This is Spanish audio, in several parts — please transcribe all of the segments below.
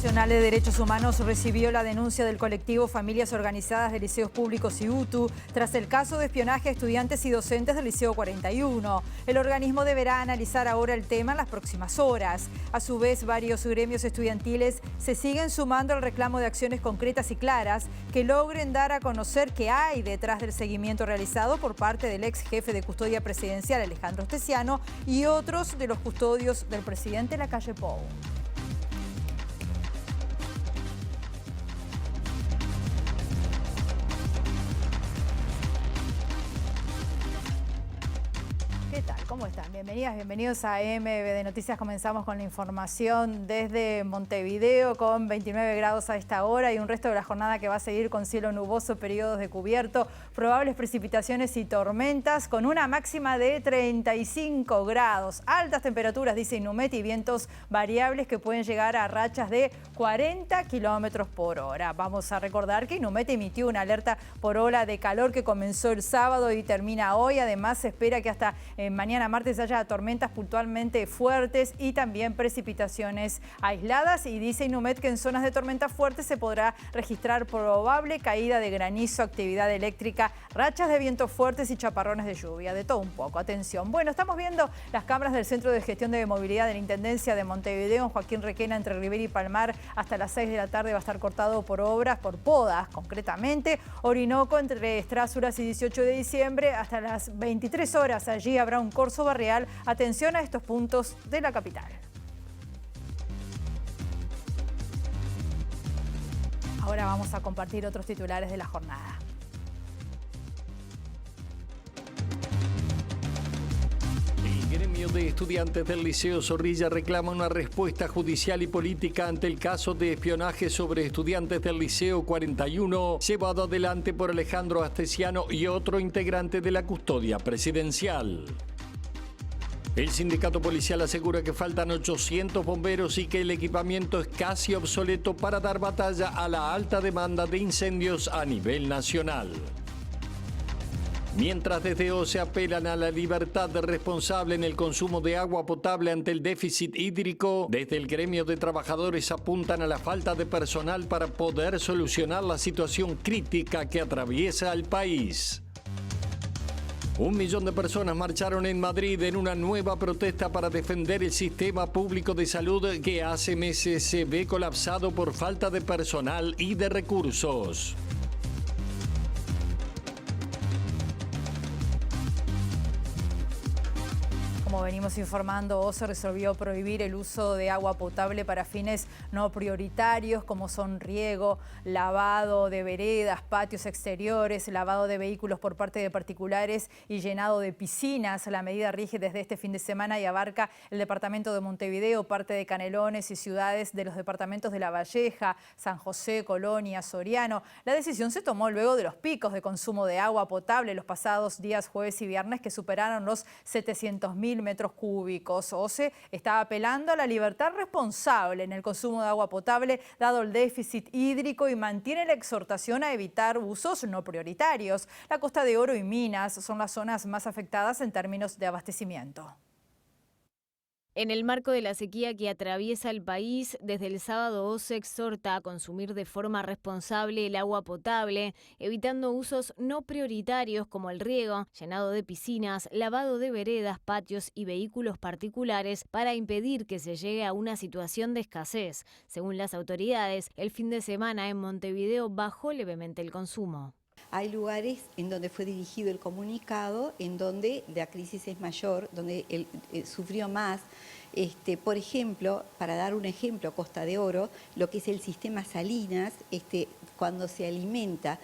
Nacional de Derechos Humanos recibió la denuncia del colectivo Familias Organizadas de Liceos Públicos y UTU tras el caso de espionaje a estudiantes y docentes del Liceo 41. El organismo deberá analizar ahora el tema en las próximas horas. A su vez, varios gremios estudiantiles se siguen sumando al reclamo de acciones concretas y claras que logren dar a conocer qué hay detrás del seguimiento realizado por parte del ex jefe de custodia presidencial Alejandro Astesiano y otros de los custodios del presidente Lacalle Pou. ¿Qué tal? ¿Cómo están? Bienvenidas, bienvenidos a MBD Noticias. Comenzamos con la información desde Montevideo con 29 grados a esta hora y un resto de la jornada que va a seguir con cielo nuboso, periodos de cubierto, probables precipitaciones y tormentas con una máxima de 35 grados. Altas temperaturas, dice Inumet, y vientos variables que pueden llegar a rachas de 40 kilómetros por hora. Vamos a recordar que Inumet emitió una alerta por ola de calor que comenzó el sábado y termina hoy. Además, se espera que hasta mañana martes haya tormentas puntualmente fuertes y también precipitaciones aisladas. Y dice Inumet que en zonas de tormentas fuertes se podrá registrar probable caída de granizo, actividad eléctrica, rachas de vientos fuertes y chaparrones de lluvia. De todo un poco. Atención. Bueno, estamos viendo las cámaras del Centro de Gestión de Movilidad de la Intendencia de Montevideo. Joaquín Requena, entre Rivera y Palmar, hasta las 6 de la tarde va a estar cortado por obras, por podas concretamente. Orinoco, entre Estrázulas y 18 de diciembre, hasta las 23 horas. Allí habrá un corso barrial. Atención a estos puntos de la capital. Ahora vamos a compartir otros titulares de la jornada. El gremio de estudiantes del Liceo Zorrilla reclama una respuesta judicial y política ante el caso de espionaje sobre estudiantes del Liceo 41 llevado adelante por Alejandro Astesiano y otro integrante de la custodia presidencial. El sindicato policial asegura que faltan 800 bomberos y que el equipamiento es casi obsoleto para dar batalla a la alta demanda de incendios a nivel nacional. Mientras desde OCE apelan a la libertad responsable en el consumo de agua potable ante el déficit hídrico, desde el gremio de trabajadores apuntan a la falta de personal para poder solucionar la situación crítica que atraviesa el país. 1 millón de personas marcharon en Madrid en una nueva protesta para defender el sistema público de salud que hace meses se ve colapsado por falta de personal y de recursos. Como venimos informando, OCE resolvió prohibir el uso de agua potable para fines no prioritarios como son riego, lavado de veredas, patios exteriores, lavado de vehículos por parte de particulares y llenado de piscinas. La medida rige desde este fin de semana y abarca el departamento de Montevideo, parte de Canelones y ciudades de los departamentos de La Valleja, San José, Colonia, Soriano. La decisión se tomó luego de los picos de consumo de agua potable los pasados días jueves y viernes que superaron los 700.000 metros cúbicos. OCE está apelando a la libertad responsable en el consumo de agua potable dado el déficit hídrico y mantiene la exhortación a evitar usos no prioritarios. La Costa de Oro y Minas son las zonas más afectadas en términos de abastecimiento. En el marco de la sequía que atraviesa el país, desde el sábado OCE exhorta a consumir de forma responsable el agua potable, evitando usos no prioritarios como el riego, llenado de piscinas, lavado de veredas, patios y vehículos particulares para impedir que se llegue a una situación de escasez. Según las autoridades, el fin de semana en Montevideo bajó levemente el consumo. Hay lugares en donde fue dirigido el comunicado, en donde la crisis es mayor, donde él sufrió más. Por ejemplo, para dar un ejemplo, Costa de Oro, lo que es el sistema Salinas, cuando se alimenta,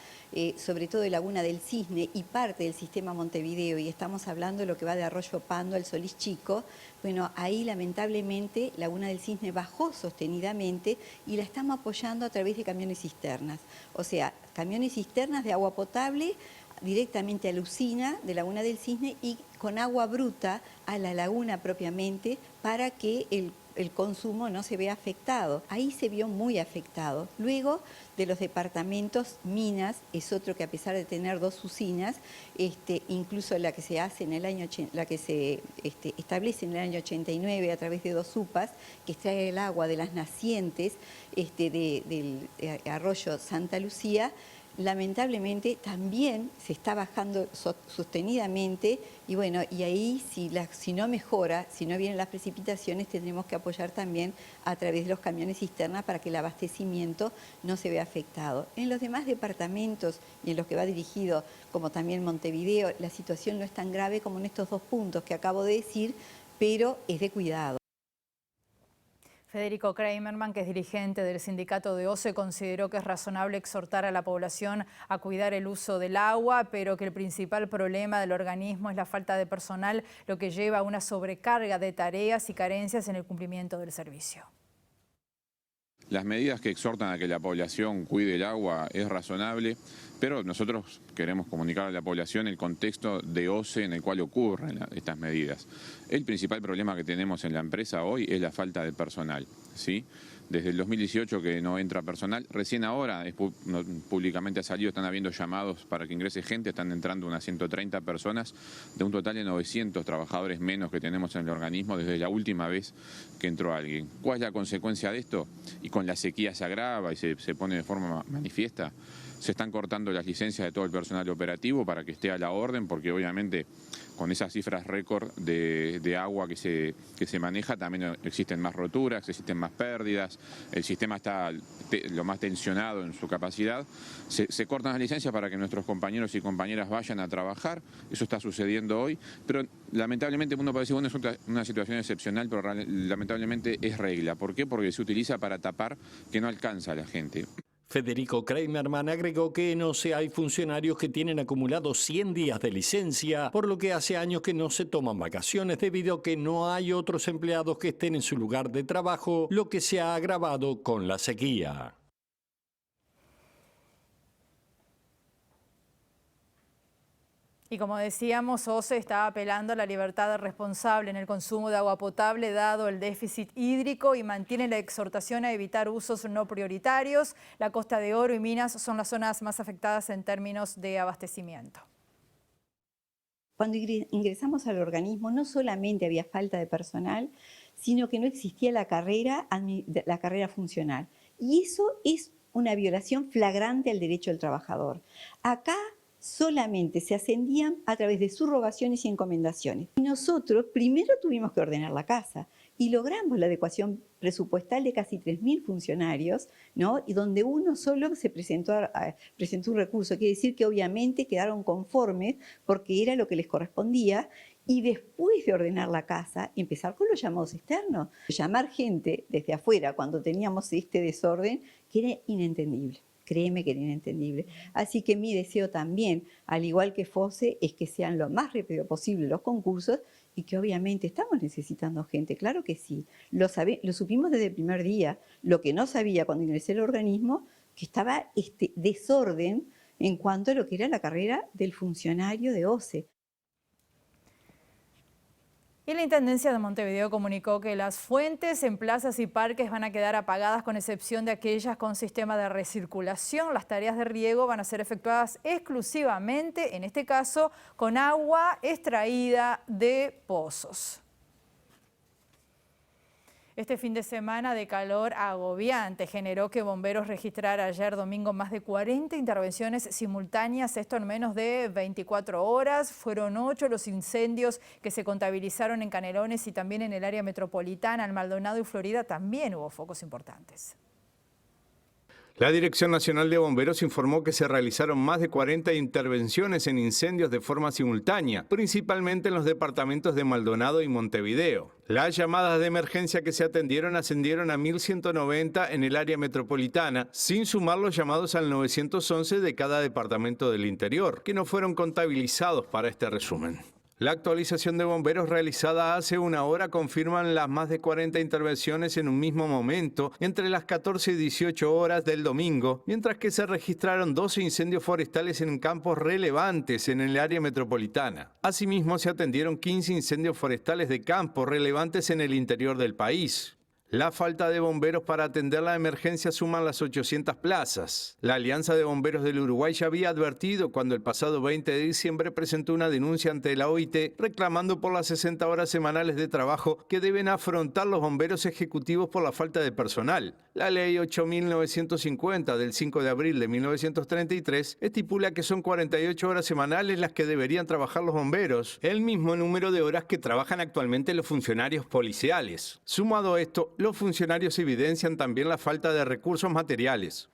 sobre todo de Laguna del Cisne y parte del sistema Montevideo, y estamos hablando de lo que va de Arroyo Pando al Solís Chico, bueno, ahí lamentablemente Laguna del Cisne bajó sostenidamente y la estamos apoyando a través de camiones cisternas. O sea, camiones cisternas de agua potable directamente a la usina de Laguna del Cisne y con agua bruta a la laguna propiamente para que el consumo no se vea afectado. Ahí se vio muy afectado. Luego de los departamentos, Minas es otro que a pesar de tener 2 usinas, incluso la que se hace en el año, la que se establece en el año 89 a través de 2 UPAs, que extrae el agua de las nacientes del arroyo Santa Lucía, lamentablemente también se está bajando sostenidamente y bueno, y ahí si no mejora, si no vienen las precipitaciones, tendremos que apoyar también a través de los camiones cisterna para que el abastecimiento no se vea afectado. En los demás departamentos y en los que va dirigido, como también Montevideo, la situación no es tan grave como en estos 2 puntos que acabo de decir, pero es de cuidado. Federico Kramerman, que es dirigente del sindicato de OCE, consideró que es razonable exhortar a la población a cuidar el uso del agua, pero que el principal problema del organismo es la falta de personal, lo que lleva a una sobrecarga de tareas y carencias en el cumplimiento del servicio. Las medidas que exhortan a que la población cuide el agua es razonable, pero nosotros queremos comunicar a la población el contexto de OCE en el cual ocurren estas medidas. El principal problema que tenemos en la empresa hoy es la falta de personal, ¿sí? Desde el 2018 que no entra personal, recién ahora públicamente ha salido, están habiendo llamados para que ingrese gente, están entrando unas 130 personas de un total de 900 trabajadores menos que tenemos en el organismo desde la última vez que entró alguien. ¿Cuál es la consecuencia de esto? Y con la sequía se agrava y se pone de forma manifiesta. Se están cortando las licencias de todo el personal operativo para que esté a la orden, porque obviamente con esas cifras récord de agua que se maneja también existen más roturas, existen más pérdidas, el sistema está lo más tensionado en su capacidad. Se cortan las licencias para que nuestros compañeros y compañeras vayan a trabajar, eso está sucediendo hoy, pero lamentablemente uno puede decir, bueno, es una situación excepcional, pero lamentablemente es regla. ¿Por qué? Porque se utiliza para tapar que no alcanza a la gente. Federico Kramerman agregó que en OCE hay funcionarios que tienen acumulados 100 días de licencia, por lo que hace años que no se toman vacaciones debido a que no hay otros empleados que estén en su lugar de trabajo, lo que se ha agravado con la sequía. Y como decíamos, OCE está apelando a la libertad responsable en el consumo de agua potable dado el déficit hídrico y mantiene la exhortación a evitar usos no prioritarios. La Costa de Oro y Minas son las zonas más afectadas en términos de abastecimiento. Cuando ingresamos al organismo no solamente había falta de personal, sino que no existía la carrera funcional. Y eso es una violación flagrante al derecho del trabajador. Acá solamente se ascendían a través de subrogaciones y encomendaciones. Y nosotros primero tuvimos que ordenar la casa y logramos la adecuación presupuestal de casi 3.000 funcionarios, ¿no? Y donde uno solo se presentó un recurso. Quiere decir que obviamente quedaron conformes porque era lo que les correspondía. Y después de ordenar la casa, empezar con los llamados externos. Llamar gente desde afuera cuando teníamos este desorden, que era inentendible. Créeme que era inentendible. Así que mi deseo también, al igual que FOSE, es que sean lo más rápido posible los concursos y que obviamente estamos necesitando gente, claro que sí. Lo supimos desde el primer día. Lo que no sabía cuando ingresé al organismo, que estaba desorden en cuanto a lo que era la carrera del funcionario de OCE. Y la Intendencia de Montevideo comunicó que las fuentes en plazas y parques van a quedar apagadas con excepción de aquellas con sistema de recirculación. Las tareas de riego van a ser efectuadas exclusivamente, en este caso, con agua extraída de pozos. Este fin de semana de calor agobiante generó que bomberos registrara ayer domingo más de 40 intervenciones simultáneas, esto en menos de 24 horas. Fueron 8 los incendios que se contabilizaron en Canelones y también en el área metropolitana. En Maldonado y Florida también hubo focos importantes. La Dirección Nacional de Bomberos informó que se realizaron más de 40 intervenciones en incendios de forma simultánea, principalmente en los departamentos de Maldonado y Montevideo. Las llamadas de emergencia que se atendieron ascendieron a 1.190 en el área metropolitana, sin sumar los llamados al 911 de cada departamento del interior, que no fueron contabilizados para este resumen. La actualización de bomberos realizada hace una hora confirman las más de 40 intervenciones en un mismo momento entre las 14 y 18 horas del domingo, mientras que se registraron 12 incendios forestales en campos relevantes en el área metropolitana. Asimismo, se atendieron 15 incendios forestales de campo relevantes en el interior del país. La falta de bomberos para atender la emergencia suman las 800 plazas. La Alianza de Bomberos del Uruguay ya había advertido cuando el pasado 20 de diciembre presentó una denuncia ante la OIT reclamando por las 60 horas semanales de trabajo que deben afrontar los bomberos ejecutivos por la falta de personal. La Ley 8.950 del 5 de abril de 1933 estipula que son 48 horas semanales las que deberían trabajar los bomberos, el mismo número de horas que trabajan actualmente los funcionarios policiales. Sumado a esto, los funcionarios evidencian también la falta de recursos materiales.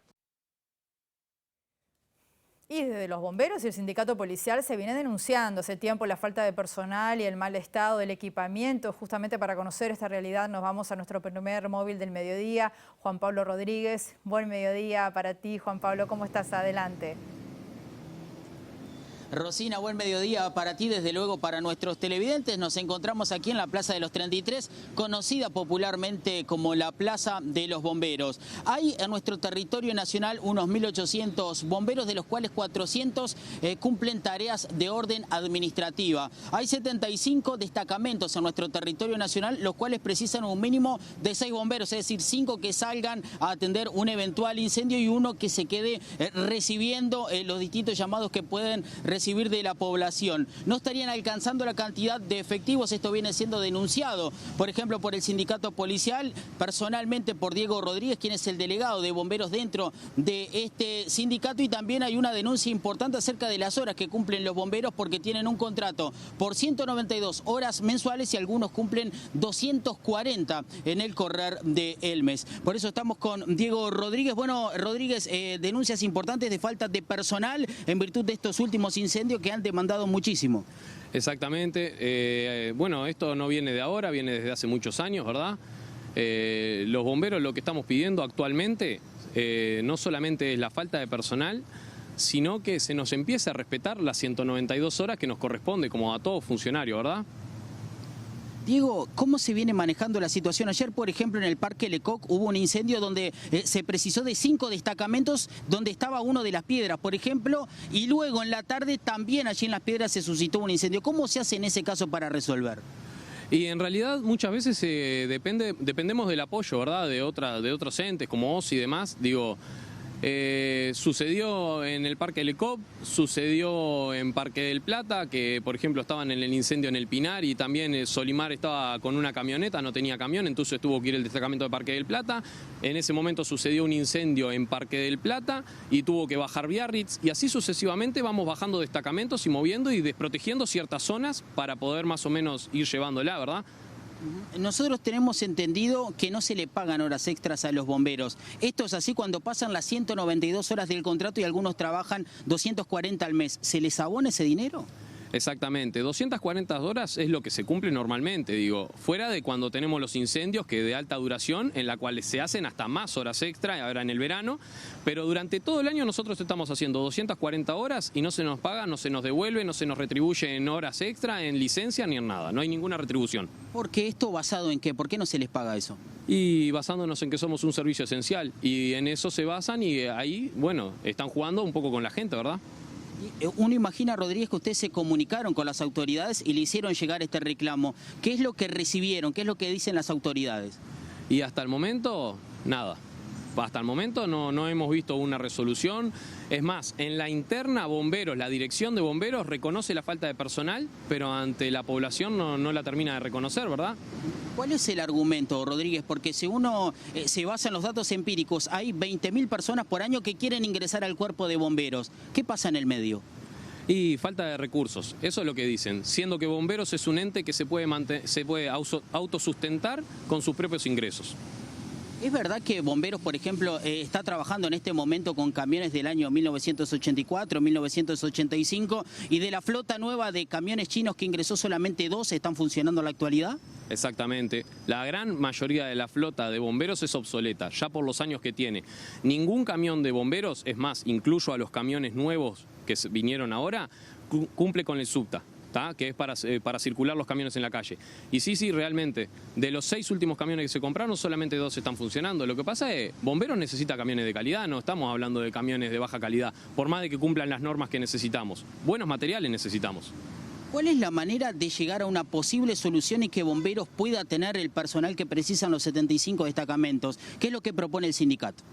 Y desde los bomberos y el sindicato policial se viene denunciando hace tiempo la falta de personal y el mal estado del equipamiento. Justamente para conocer esta realidad nos vamos a nuestro primer móvil del mediodía, Juan Pablo Rodríguez. Buen mediodía para ti, Juan Pablo. ¿Cómo estás? Adelante. Rosina, buen mediodía para ti, desde luego para nuestros televidentes. Nos encontramos aquí en la Plaza de los 33, conocida popularmente como la Plaza de los Bomberos. Hay en nuestro territorio nacional unos 1.800 bomberos, de los cuales 400 cumplen tareas de orden administrativa. Hay 75 destacamentos en nuestro territorio nacional, los cuales precisan un mínimo de 6 bomberos, es decir, 5 que salgan a atender un eventual incendio y uno que se quede recibiendo los distintos llamados que pueden recibir de la población. No estarían alcanzando la cantidad de efectivos, esto viene siendo denunciado, por ejemplo, por el sindicato policial, personalmente por Diego Rodríguez, quien es el delegado de bomberos dentro de este sindicato, y también hay una denuncia importante acerca de las horas que cumplen los bomberos, porque tienen un contrato por 192 horas mensuales y algunos cumplen 240 en el correr del mes. Por eso estamos con Diego Rodríguez. Bueno, Rodríguez, denuncias importantes de falta de personal en virtud de estos últimos incendios que han demandado muchísimo. Exactamente. Bueno, esto no viene de ahora, viene desde hace muchos años, ¿verdad? Los bomberos, lo que estamos pidiendo actualmente no solamente es la falta de personal, sino que se nos empiece a respetar las 192 horas que nos corresponde como a todo funcionario, ¿verdad? Diego, ¿cómo se viene manejando la situación? Ayer, por ejemplo, en el Parque Lecoq hubo un incendio donde se precisó de 5 destacamentos donde estaba uno de Las Piedras, por ejemplo, y luego en la tarde también allí en Las Piedras se suscitó un incendio. ¿Cómo se hace en ese caso para resolver? Y en realidad muchas veces dependemos del apoyo, ¿verdad?, de otros entes como OSI y demás. Digo, sucedió en el Parque Lecoq, sucedió en Parque del Plata, que por ejemplo estaban en el incendio en el Pinar, y también Solimar estaba con una camioneta, no tenía camión, entonces tuvo que ir el destacamento de Parque del Plata. En ese momento sucedió un incendio en Parque del Plata y tuvo que bajar Biarritz, y así sucesivamente vamos bajando destacamentos y moviendo y desprotegiendo ciertas zonas para poder más o menos ir llevándola, ¿verdad? Nosotros tenemos entendido que no se le pagan horas extras a los bomberos. Esto es así cuando pasan las 192 horas del contrato y algunos trabajan 240 al mes. ¿Se les abona ese dinero? Exactamente, 240 horas es lo que se cumple normalmente, digo, fuera de cuando tenemos los incendios que de alta duración, en la cual se hacen hasta más horas extra, ahora en el verano, pero durante todo el año nosotros estamos haciendo 240 horas y no se nos paga, no se nos devuelve, no se nos retribuye en horas extra, en licencia ni en nada, no hay ninguna retribución. ¿Por qué esto basado en qué? ¿Por qué no se les paga eso? Y basándonos en que somos un servicio esencial, y en eso se basan, y ahí, bueno, están jugando un poco con la gente, ¿verdad? Uno imagina, Rodríguez, que ustedes se comunicaron con las autoridades y le hicieron llegar este reclamo. ¿Qué es lo que recibieron? ¿Qué es lo que dicen las autoridades? Y hasta el momento, nada. Hasta el momento no hemos visto una resolución. Es más, en la interna bomberos, la dirección de bomberos reconoce la falta de personal, pero ante la población no la termina de reconocer, ¿verdad? ¿Cuál es el argumento, Rodríguez? Porque si uno se basa en los datos empíricos, hay 20.000 personas por año que quieren ingresar al cuerpo de bomberos. ¿Qué pasa en el medio? Y falta de recursos, eso es lo que dicen, siendo que bomberos es un ente que se puede autosustentar con sus propios ingresos. ¿Es verdad que Bomberos, por ejemplo, está trabajando en este momento con camiones del año 1984, 1985, y de la flota nueva de camiones chinos que ingresó solamente 2 están funcionando en la actualidad? Exactamente. La gran mayoría de la flota de bomberos es obsoleta, ya por los años que tiene. Ningún camión de bomberos, es más, incluyo a los camiones nuevos que vinieron ahora, cumple con el SUBTA. que es para circular los camiones en la calle. Y sí, realmente, de los 6 últimos camiones que se compraron, solamente 2 están funcionando. Lo que pasa es, Bomberos necesita camiones de calidad, no estamos hablando de camiones de baja calidad, por más de que cumplan las normas que necesitamos. Buenos materiales necesitamos. ¿Cuál es la manera de llegar a una posible solución y que Bomberos pueda tener el personal que precisan los 75 destacamentos? ¿Qué es lo que propone el sindicato?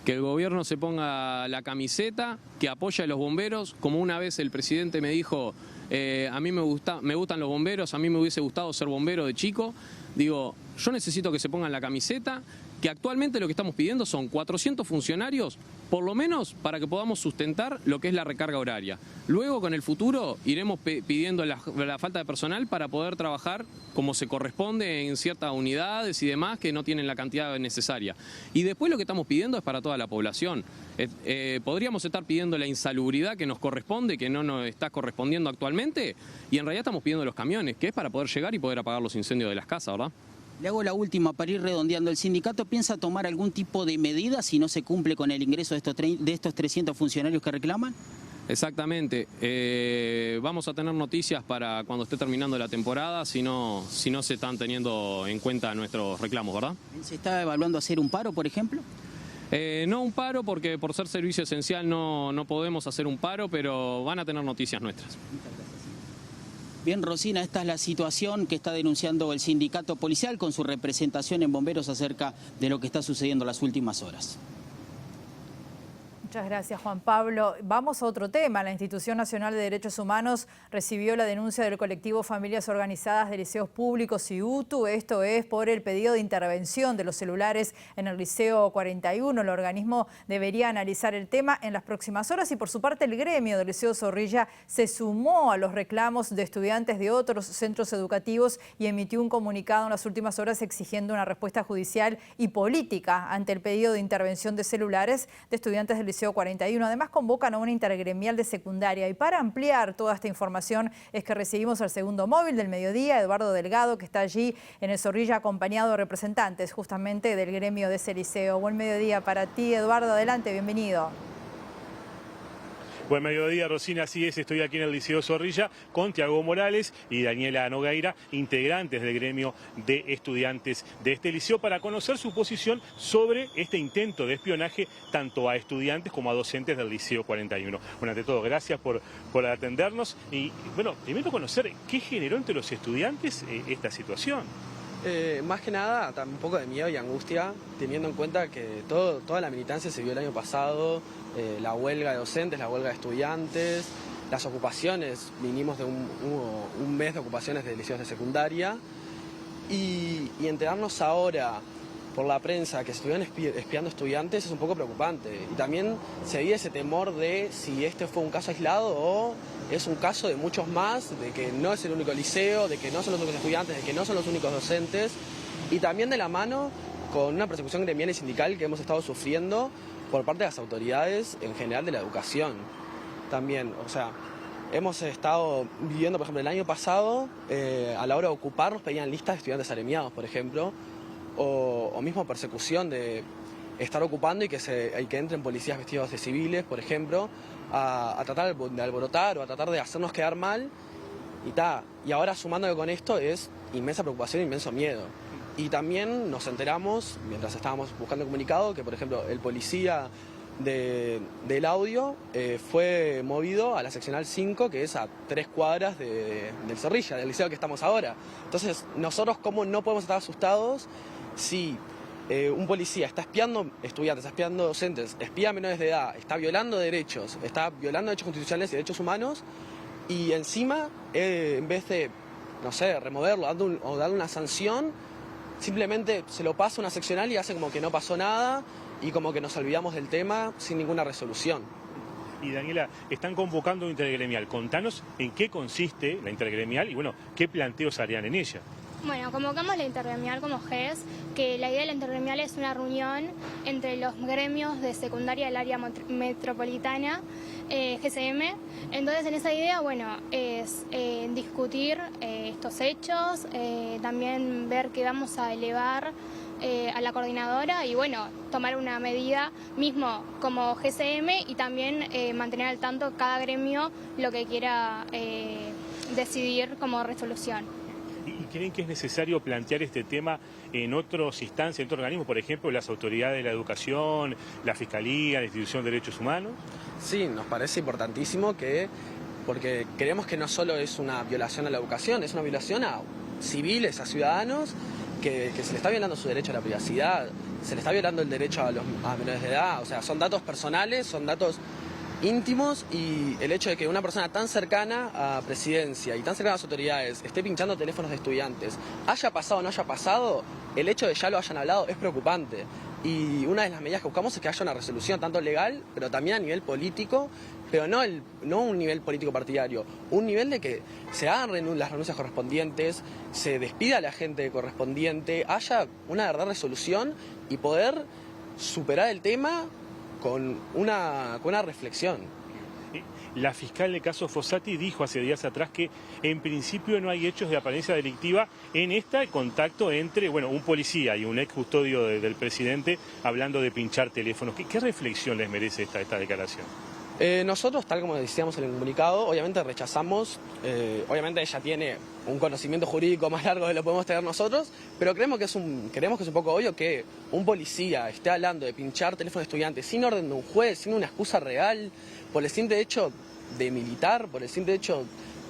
Que el gobierno se ponga la camiseta, que apoye a los bomberos, como una vez el presidente me dijo, a mí me gustan los bomberos, a mí me hubiese gustado ser bombero de chico. Digo, yo necesito que se pongan la camiseta, que actualmente lo que estamos pidiendo son 400 funcionarios, por lo menos para que podamos sustentar lo que es la recarga horaria. Luego, con el futuro, iremos pidiendo la falta de personal para poder trabajar como se corresponde en ciertas unidades y demás que no tienen la cantidad necesaria. Y después lo que estamos pidiendo es para toda la población. Podríamos estar pidiendo la insalubridad que nos corresponde, que no nos está correspondiendo actualmente, y en realidad estamos pidiendo los camiones, que es para poder llegar y poder apagar los incendios de las casas, ¿verdad? Le hago la última para ir redondeando. ¿El sindicato piensa tomar algún tipo de medida si no se cumple con el ingreso de estos 300 funcionarios que reclaman? Exactamente. Vamos a tener noticias para cuando esté terminando la temporada, si no se están teniendo en cuenta nuestros reclamos, ¿verdad? ¿Se está evaluando hacer un paro, por ejemplo? No un paro, porque por ser servicio esencial no podemos hacer un paro, pero van a tener noticias nuestras. Bien, Rosina, esta es la situación que está denunciando el sindicato policial con su representación en Bomberos acerca de lo que está sucediendo en las últimas horas. Muchas gracias, Juan Pablo. Vamos a otro tema. La Institución Nacional de Derechos Humanos recibió la denuncia del colectivo Familias Organizadas de Liceos Públicos y UTU. Esto es por el pedido de intervención de los celulares en el Liceo 41. El organismo debería analizar el tema en las próximas horas y, por su parte, el gremio del Liceo Zorrilla se sumó a los reclamos de estudiantes de otros centros educativos y emitió un comunicado en las últimas horas exigiendo una respuesta judicial y política ante el pedido de intervención de celulares de estudiantes del Liceo 41. Además, convocan a una intergremial de secundaria. Y para ampliar toda esta información es que recibimos al segundo móvil del mediodía, Eduardo Delgado, que está allí en el Zorrilla acompañado de representantes justamente del gremio de ese liceo. Buen mediodía para ti, Eduardo. Adelante, bienvenido. Buen mediodía, Rosina. Así es, estoy aquí en el Liceo Zorrilla con Tiago Morales y Daniela Nogueira, integrantes del gremio de estudiantes de este liceo, para conocer su posición sobre este intento de espionaje tanto a estudiantes como a docentes del Liceo 41. Bueno, ante todo, gracias por atendernos y, bueno, primero conocer qué generó entre los estudiantes esta situación. Más que nada, un poco de miedo y angustia, teniendo en cuenta que toda la militancia se vio el año pasado, la huelga de docentes, la huelga de estudiantes, las ocupaciones, vinimos de un mes de ocupaciones de liceos de secundaria, y enterarnos ahora por la prensa que estuvieron espiando estudiantes es un poco preocupante. Y también se vive ese temor de si este fue un caso aislado o es un caso de muchos más, de que no es el único liceo, de que no son los únicos estudiantes, de que no son los únicos docentes, y también de la mano con una persecución gremial y sindical que hemos estado sufriendo por parte de las autoridades en general de la educación. También, o sea, hemos estado viviendo, por ejemplo, el año pasado, a la hora de ocupar nos pedían listas de estudiantes agremiados, por ejemplo, o mismo persecución de estar ocupando y que entren policías vestidos de civiles, por ejemplo, a tratar de alborotar o a tratar de hacernos quedar mal. Y ahora sumándolo con esto es inmensa preocupación, inmenso miedo. Y también nos enteramos, mientras estábamos buscando el comunicado, que por ejemplo el policía del audio fue movido a la seccional 5, que es a 3 cuadras del Zorrilla, del liceo que estamos ahora. Entonces, nosotros cómo no podemos estar asustados si un policía está espiando estudiantes, está espiando docentes, espía a menores de edad, está violando derechos, está violando derechos constitucionales y derechos humanos, y encima, en vez de, no sé, removerlo o darle una sanción, simplemente se lo pasa a una seccional y hace como que no pasó nada y como que nos olvidamos del tema sin ninguna resolución. Y Daniela, están convocando un intergremial. Contanos en qué consiste la intergremial y, bueno, qué planteos harían en ella. Bueno, convocamos la intergremial como GES, que la idea de la intergremial es una reunión entre los gremios de secundaria del área metropolitana, GCM. Entonces, en esa idea, bueno, es discutir estos hechos, también ver que vamos a elevar a la coordinadora y, bueno, tomar una medida mismo como GCM y también mantener al tanto cada gremio lo que quiera decidir como resolución. ¿Y creen que es necesario plantear este tema en otras instancias, en otros organismos, por ejemplo, las autoridades de la educación, la Fiscalía, la Institución de Derechos Humanos? Sí, nos parece importantísimo porque creemos que no solo es una violación a la educación, es una violación a civiles, a ciudadanos, que se le está violando su derecho a la privacidad, se le está violando el derecho a menores de edad, o sea, son datos personales, son datos íntimos, y el hecho de que una persona tan cercana a presidencia y tan cercana a las autoridades esté pinchando teléfonos de estudiantes, haya pasado o no haya pasado, el hecho de ya lo hayan hablado es preocupante. Y una de las medidas que buscamos es que haya una resolución tanto legal, pero también a nivel político, pero no un nivel político partidario, un nivel de que se hagan las renuncias correspondientes, se despida a la gente correspondiente, haya una verdadera resolución y poder superar el tema con una reflexión. La fiscal del caso Fossati dijo hace días atrás que en principio no hay hechos de apariencia delictiva en este contacto entre un policía y un ex custodio del presidente hablando de pinchar teléfonos. ¿Qué reflexión les merece esta declaración? Nosotros, tal como decíamos en el comunicado, obviamente rechazamos, obviamente ella tiene un conocimiento jurídico más largo de lo que podemos tener nosotros, pero creemos que es un poco obvio que un policía esté hablando de pinchar teléfonos de estudiantes sin orden de un juez, sin una excusa real, por el simple hecho de militar, por el simple hecho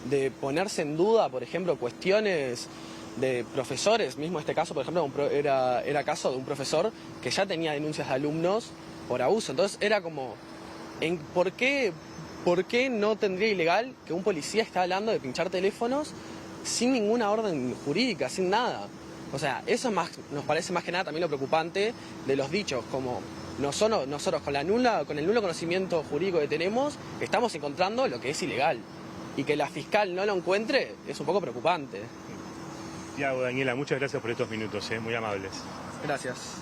de ponerse en duda, por ejemplo, cuestiones de profesores. Mismo este caso, por ejemplo, era caso de un profesor que ya tenía denuncias de alumnos por abuso. Entonces era como, ¿por qué no tendría ilegal que un policía esté hablando de pinchar teléfonos sin ninguna orden jurídica, sin nada? O sea, eso nos parece más que nada también lo preocupante de los dichos, como nosotros con el nulo conocimiento jurídico que tenemos, estamos encontrando lo que es ilegal. Y que la fiscal no lo encuentre es un poco preocupante. Tiago, Daniela, muchas gracias por estos minutos, muy amables. Gracias.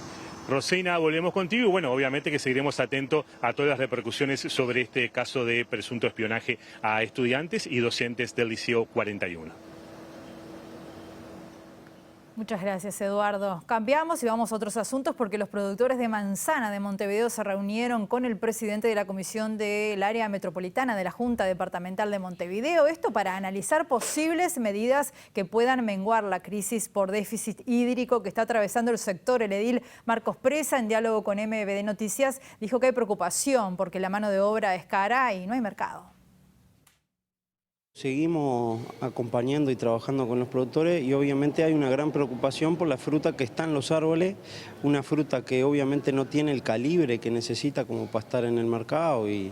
Rosina, volvemos contigo y obviamente que seguiremos atentos a todas las repercusiones sobre este caso de presunto espionaje a estudiantes y docentes del Liceo 41. Muchas gracias, Eduardo. Cambiamos y vamos a otros asuntos porque los productores de manzana de Montevideo se reunieron con el presidente de la Comisión del Área Metropolitana de la Junta Departamental de Montevideo. Esto para analizar posibles medidas que puedan menguar la crisis por déficit hídrico que está atravesando el sector. El edil Marcos Presa, en diálogo con MBD Noticias, dijo que hay preocupación porque la mano de obra es cara y no hay mercado. Seguimos acompañando y trabajando con los productores y obviamente hay una gran preocupación por la fruta que está en los árboles, una fruta que obviamente no tiene el calibre que necesita como para estar en el mercado y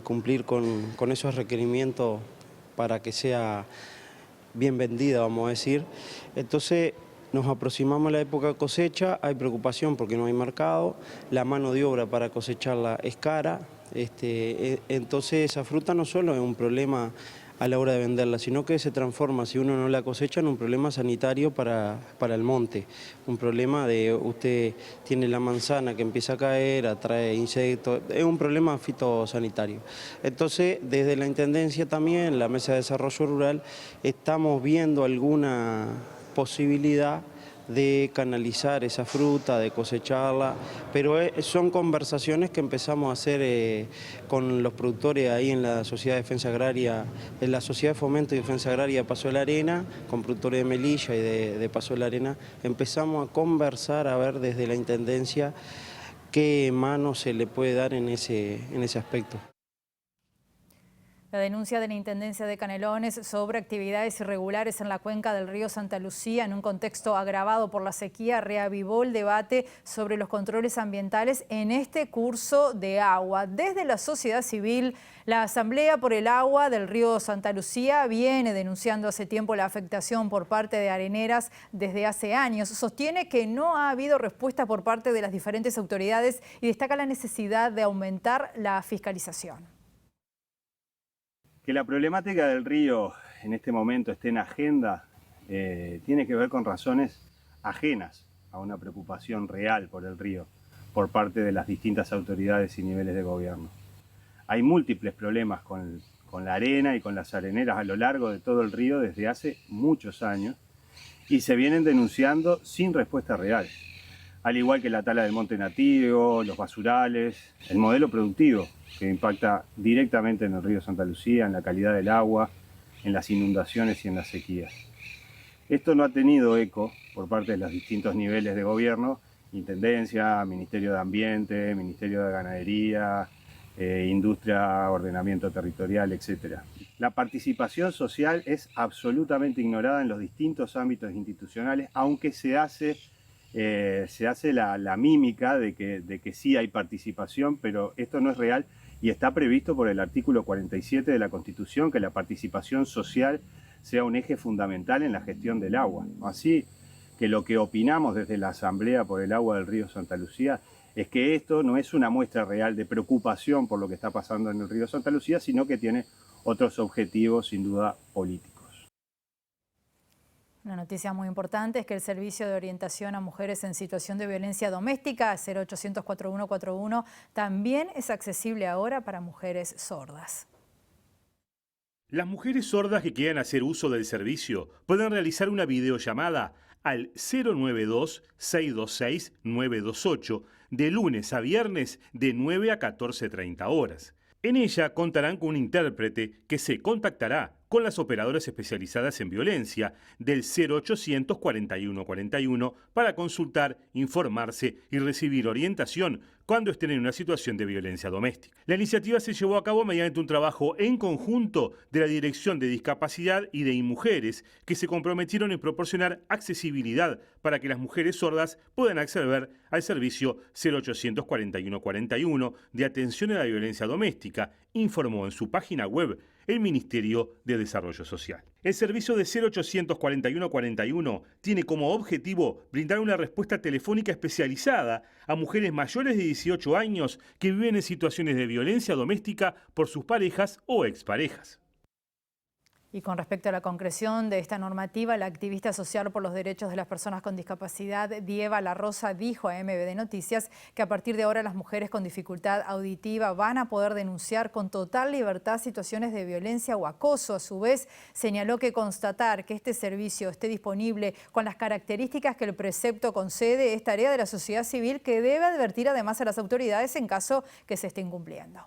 cumplir con esos requerimientos para que sea bien vendida, vamos a decir. Entonces nos aproximamos a la época de cosecha, hay preocupación porque no hay mercado, la mano de obra para cosecharla es cara, entonces esa fruta no solo es un problema a la hora de venderla, sino que se transforma, si uno no la cosecha, en un problema sanitario para el monte. Un problema de usted tiene la manzana que empieza a caer, atrae insectos, es un problema fitosanitario. Entonces, desde la Intendencia también, la Mesa de Desarrollo Rural, estamos viendo alguna posibilidad de canalizar esa fruta, de cosecharla, pero son conversaciones que empezamos a hacer con los productores ahí en la Sociedad de Defensa Agraria, en la Sociedad de Fomento y Defensa Agraria Paso de la Arena, con productores de Melilla y de Paso de la Arena, empezamos a conversar a ver desde la Intendencia qué mano se le puede dar en ese aspecto. La denuncia de la Intendencia de Canelones sobre actividades irregulares en la cuenca del río Santa Lucía en un contexto agravado por la sequía reavivó el debate sobre los controles ambientales en este curso de agua. Desde la sociedad civil, la Asamblea por el Agua del río Santa Lucía viene denunciando hace tiempo la afectación por parte de areneras desde hace años. Sostiene que no ha habido respuesta por parte de las diferentes autoridades y destaca la necesidad de aumentar la fiscalización. Que la problemática del río en este momento esté en agenda tiene que ver con razones ajenas a una preocupación real por el río por parte de las distintas autoridades y niveles de gobierno. Hay múltiples problemas con la arena y con las areneras a lo largo de todo el río desde hace muchos años y se vienen denunciando sin respuesta real. Al igual que la tala del monte nativo, los basurales, el modelo productivo que impacta directamente en el río Santa Lucía, en la calidad del agua, en las inundaciones y en las sequías. Esto no ha tenido eco por parte de los distintos niveles de gobierno, Intendencia, Ministerio de Ambiente, Ministerio de Ganadería, Industria, Ordenamiento Territorial, etc. La participación social es absolutamente ignorada en los distintos ámbitos institucionales, aunque se hace la mímica de que sí hay participación, pero esto no es real y está previsto por el artículo 47 de la Constitución que la participación social sea un eje fundamental en la gestión del agua. Así que lo que opinamos desde la Asamblea por el Agua del Río Santa Lucía es que esto no es una muestra real de preocupación por lo que está pasando en el río Santa Lucía, sino que tiene otros objetivos sin duda políticos. Una noticia muy importante es que el Servicio de Orientación a Mujeres en Situación de Violencia Doméstica, 0800 4141, también es accesible ahora para mujeres sordas. Las mujeres sordas que quieran hacer uso del servicio pueden realizar una videollamada al 092-626-928 de lunes a viernes de 9 a 14:30 horas. En ella contarán con un intérprete que se contactará con las operadoras especializadas en violencia del 0800 4141 para consultar, informarse y recibir orientación cuando estén en una situación de violencia doméstica. La iniciativa se llevó a cabo mediante un trabajo en conjunto de la Dirección de Discapacidad y de InMujeres, que se comprometieron en proporcionar accesibilidad para que las mujeres sordas puedan acceder al servicio 0800 4141 de atención a la violencia doméstica, informó en su página web el Ministerio de Desarrollo Social. El servicio de 0800 4141 tiene como objetivo brindar una respuesta telefónica especializada a mujeres mayores de 18 años que viven en situaciones de violencia doméstica por sus parejas o exparejas. Y con respecto a la concreción de esta normativa, la activista social por los derechos de las personas con discapacidad, Dieva La Rosa, dijo a MBD Noticias que a partir de ahora las mujeres con dificultad auditiva van a poder denunciar con total libertad situaciones de violencia o acoso. A su vez, señaló que constatar que este servicio esté disponible con las características que el precepto concede es tarea de la sociedad civil, que debe advertir además a las autoridades en caso que se esté incumpliendo.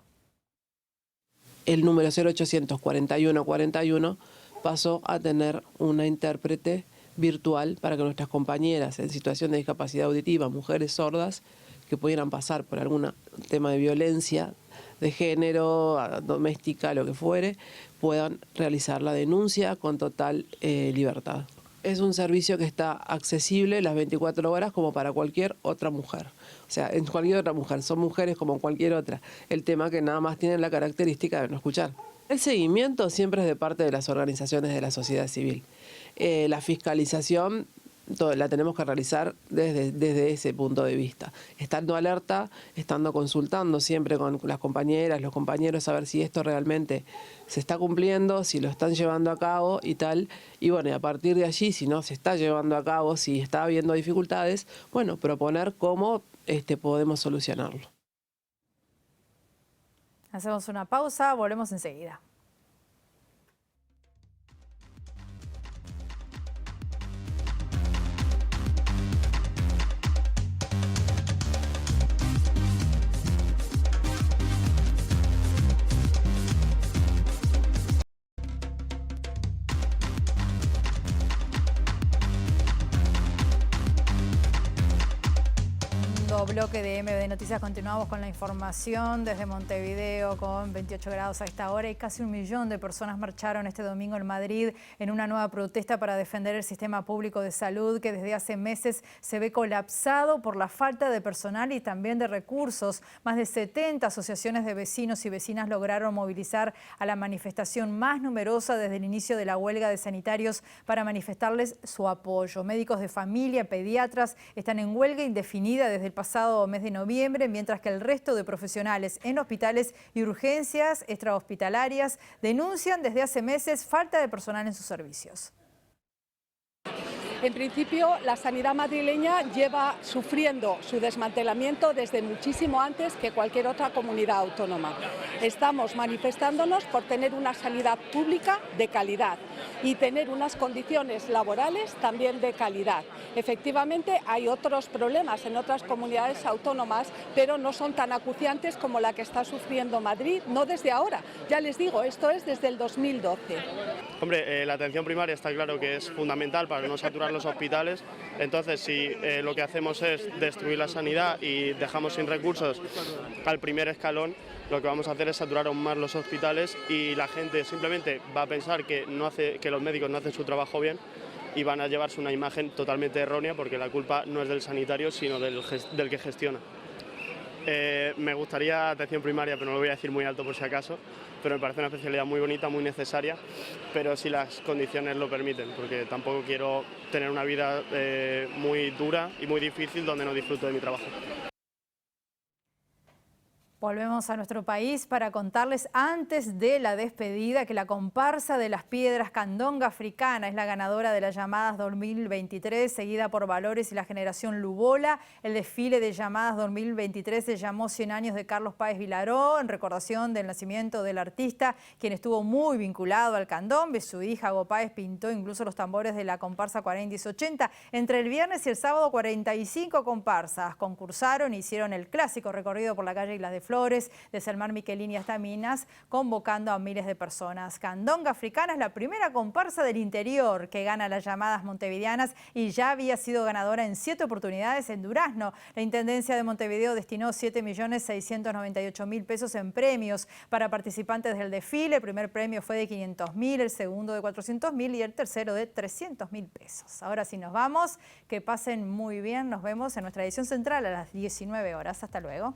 El número 0800 4141 pasó a tener una intérprete virtual para que nuestras compañeras en situación de discapacidad auditiva, mujeres sordas, que pudieran pasar por algún tema de violencia de género, doméstica, lo que fuere, puedan realizar la denuncia con total libertad. Es un servicio que está accesible las 24 horas como para cualquier otra mujer. O sea, en cualquier otra mujer, son mujeres como cualquier otra. El tema que nada más tienen la característica de no escuchar. El seguimiento siempre es de parte de las organizaciones de la sociedad civil. La fiscalización la tenemos que realizar desde ese punto de vista. Estando alerta, estando consultando siempre con las compañeras, los compañeros, a ver si esto realmente se está cumpliendo, si lo están llevando a cabo y tal. Y bueno, y a partir de allí, si no se está llevando a cabo, si está habiendo dificultades, bueno, proponer cómo podemos solucionarlo. Hacemos una pausa, volvemos enseguida. Bloque de MBD Noticias, continuamos con la información desde Montevideo con 28 grados a esta hora y casi 1 millón de personas marcharon este domingo en Madrid en una nueva protesta para defender el sistema público de salud que desde hace meses se ve colapsado por la falta de personal y también de recursos. Más de 70 asociaciones de vecinos y vecinas lograron movilizar a la manifestación más numerosa desde el inicio de la huelga de sanitarios para manifestarles su apoyo. Médicos de familia, pediatras están en huelga indefinida desde el pasado mes de noviembre, mientras que el resto de profesionales en hospitales y urgencias extrahospitalarias denuncian desde hace meses falta de personal en sus servicios. En principio, la sanidad madrileña lleva sufriendo su desmantelamiento desde muchísimo antes que cualquier otra comunidad autónoma. Estamos manifestándonos por tener una sanidad pública de calidad y tener unas condiciones laborales también de calidad. Efectivamente, hay otros problemas en otras comunidades autónomas, pero no son tan acuciantes como la que está sufriendo Madrid, no desde ahora. Ya les digo, esto es desde el 2012. Hombre, la atención primaria está claro que es fundamental para no saturar los hospitales, entonces si lo que hacemos es destruir la sanidad y dejamos sin recursos al primer escalón, lo que vamos a hacer es saturar aún más los hospitales y la gente simplemente va a pensar que los médicos no hacen su trabajo bien y van a llevarse una imagen totalmente errónea porque la culpa no es del sanitario sino del que gestiona. Me gustaría atención primaria, pero no lo voy a decir muy alto por si acaso, pero me parece una especialidad muy bonita, muy necesaria, pero si las condiciones lo permiten, porque tampoco quiero tener una vida muy dura y muy difícil donde no disfruto de mi trabajo. Volvemos a nuestro país para contarles antes de la despedida que la comparsa de las piedras Candonga Africana es la ganadora de las llamadas 2023, seguida por Valores y la generación Lubola. El desfile de llamadas 2023 se llamó 100 años de Carlos Páez Vilaró, en recordación del nacimiento del artista, quien estuvo muy vinculado al candombe. Su hija Go Páez pintó incluso los tambores de la comparsa 40-80. Entre el viernes y el sábado, 45 comparsas concursaron e hicieron el clásico recorrido por la calle Islas de Flores, de Selmar Michelini hasta Minas, convocando a miles de personas. Candonga Africana es la primera comparsa del interior que gana las llamadas montevideanas y ya había sido ganadora en 7 oportunidades en Durazno. La Intendencia de Montevideo destinó 7.698.000 pesos en premios para participantes del desfile. El primer premio fue de 500.000, el segundo de 400.000 y el tercero de 300.000 pesos. Ahora sí nos vamos, que pasen muy bien. Nos vemos en nuestra edición central a las 19 horas. Hasta luego.